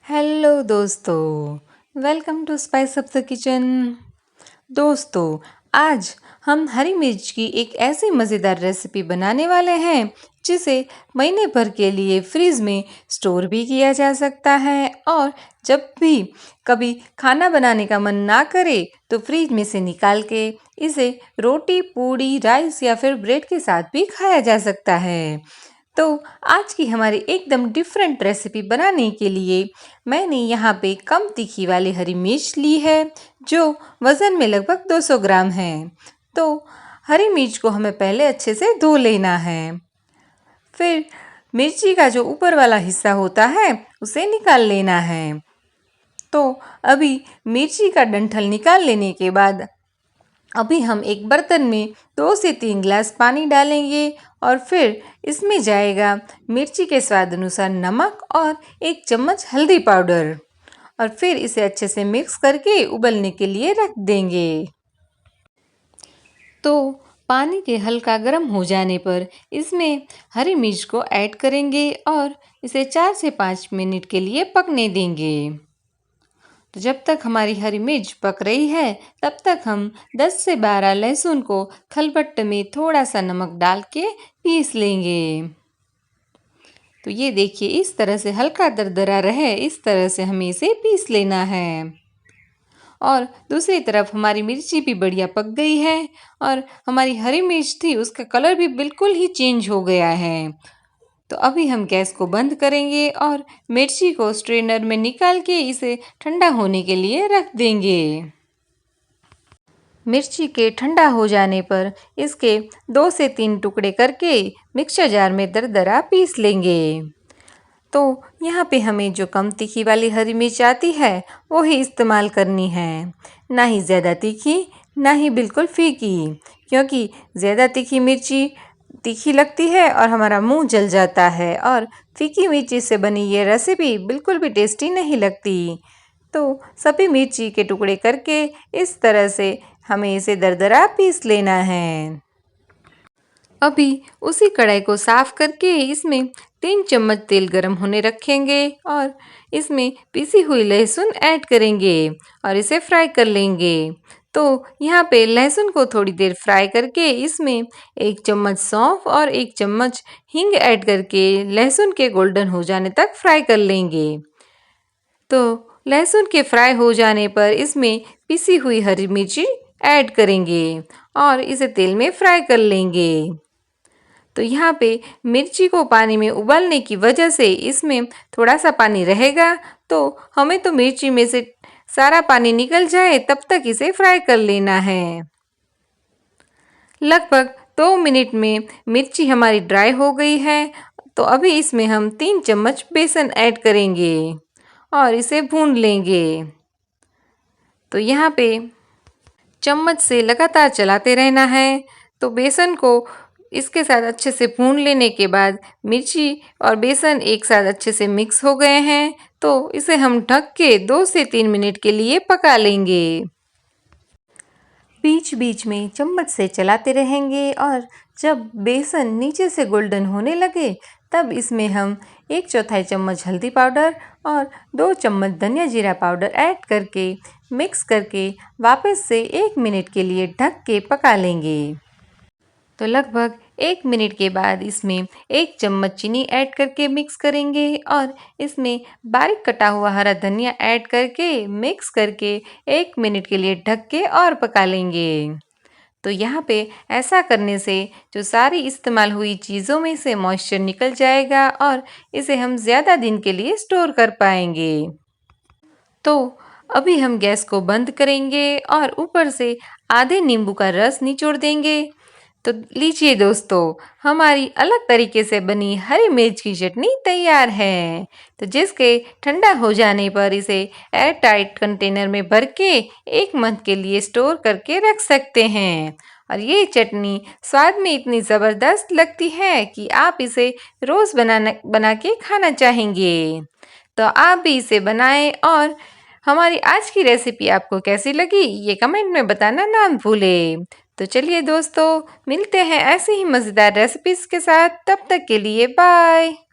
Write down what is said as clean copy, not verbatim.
Hello दोस्तों, welcome to spice up the kitchen. दोस्तों, आज हम हरी मिर्च की एक ऐसी मज़ेदार रेसिपी बनाने वाले हैं जिसे महीने भर के लिए फ्रिज में स्टोर भी किया जा सकता है और जब भी कभी खाना बनाने का मन ना करे तो फ्रिज में से निकाल के इसे रोटी, पूड़ी, राइस या फिर ब्रेड के साथ भी खाया जा सकता है। तो आज की हमारी एकदम डिफरेंट रेसिपी बनाने के लिए मैंने यहाँ पे कम तीखी वाली हरी मिर्च ली है जो वज़न में लगभग 200 ग्राम है। तो हरी मिर्च को हमें पहले अच्छे से धो लेना है। फिर मिर्ची का जो ऊपर वाला हिस्सा होता है उसे निकाल लेना है। तो अभी मिर्ची का डंठल निकाल लेने के बाद अभी हम एक बर्तन में 2 से 3 गिलास पानी डालेंगे और फिर इसमें जाएगा मिर्ची के स्वाद अनुसार नमक और 1 चम्मच हल्दी पाउडर और फिर इसे अच्छे से मिक्स करके उबलने के लिए रख देंगे। तो पानी के हल्का गर्म हो जाने पर इसमें हरी मिर्च को ऐड करेंगे और इसे 4 से 5 मिनट के लिए पकने देंगे। तो जब तक हमारी हरी मिर्च पक रही है तब तक हम 10 से 12 लहसुन को खलबट्टे में थोड़ा सा नमक डाल के पीस लेंगे। तो ये देखिए, इस तरह से हल्का दरदरा रहे, इस तरह से हमें इसे पीस लेना है। और दूसरी तरफ हमारी मिर्ची भी बढ़िया पक गई है और हमारी हरी मिर्च थी उसका कलर भी बिल्कुल ही चेंज हो गया है। तो अभी हम गैस को बंद करेंगे और मिर्ची को स्ट्रेनर में निकाल के इसे ठंडा होने के लिए रख देंगे। मिर्ची के ठंडा हो जाने पर इसके 2 से 3 टुकड़े करके मिक्सर जार में दरदरा पीस लेंगे। तो यहाँ पे हमें जो कम तीखी वाली हरी मिर्च आती है वो ही इस्तेमाल करनी है, ना ही ज़्यादा तीखी ना ही बिल्कुल फीकी, क्योंकि ज़्यादा तीखी मिर्ची तीखी लगती है और हमारा मुंह जल जाता है और फीकी मिर्ची से बनी ये रेसिपी बिल्कुल भी टेस्टी नहीं लगती। तो सभी मिर्ची के टुकड़े करके इस तरह से हमें इसे दरदरा पीस लेना है। अभी उसी कढ़ाई को साफ करके इसमें 3 चम्मच तेल गरम होने रखेंगे और इसमें पीसी हुई लहसुन ऐड करेंगे और इसे फ्राई कर लेंगे। तो यहाँ पे लहसुन को थोड़ी देर फ्राई करके इसमें 1 चम्मच सौंफ और 1 चम्मच हींग ऐड करके लहसुन के गोल्डन हो जाने तक फ्राई कर लेंगे। तो लहसुन के फ्राई हो जाने पर इसमें पिसी हुई हरी मिर्ची ऐड करेंगे और इसे तेल में फ्राई कर लेंगे। तो यहाँ पे मिर्ची को पानी में उबालने की वजह से इसमें थोड़ा सा पानी रहेगा, तो हमें तो मिर्ची में से सारा पानी निकल जाए तब तक इसे फ्राई कर लेना है। लगभग 2 मिनट में मिर्ची हमारी ड्राई हो गई है। तो अभी इसमें हम 3 चम्मच बेसन ऐड करेंगे और इसे भून लेंगे। तो यहाँ पे चम्मच से लगातार चलाते रहना है। तो बेसन को इसके साथ अच्छे से भून लेने के बाद मिर्ची और बेसन एक साथ अच्छे से मिक्स हो गए हैं, तो इसे हम ढक के 2 से 3 मिनट के लिए पका लेंगे। बीच बीच में चम्मच से चलाते रहेंगे और जब बेसन नीचे से गोल्डन होने लगे तब इसमें हम 1/4 चम्मच हल्दी पाउडर और 2 चम्मच धनिया जीरा पाउडर ऐड करके मिक्स करके वापस से 1 मिनट के लिए ढक के पका लेंगे। तो लगभग 1 मिनट के बाद इसमें 1 चम्मच चीनी ऐड करके मिक्स करेंगे और इसमें बारीक कटा हुआ हरा धनिया ऐड करके मिक्स करके 1 मिनट के लिए ढक के और पका लेंगे। तो यहाँ पे ऐसा करने से जो सारी इस्तेमाल हुई चीज़ों में से मॉइस्चर निकल जाएगा और इसे हम ज़्यादा दिन के लिए स्टोर कर पाएंगे। तो अभी हम गैस को बंद करेंगे और ऊपर से आधे नींबू का रस निचोड़ देंगे। तो लीजिए दोस्तों, हमारी अलग तरीके से बनी हरी मिर्च की चटनी तैयार है। तो जिसके ठंडा हो जाने पर इसे एयर टाइट कंटेनर में भर के 1 मंथ के लिए स्टोर करके रख सकते हैं। और ये चटनी स्वाद में इतनी ज़बरदस्त लगती है कि आप इसे रोज़ बना के खाना चाहेंगे। तो आप भी इसे बनाएं और हमारी आज की रेसिपी आपको कैसी लगी ये कमेंट में बताना ना भूलें। तो चलिए दोस्तों, मिलते हैं ऐसे ही मज़ेदार रेसिपीज़ के साथ। तब तक के लिए बाय।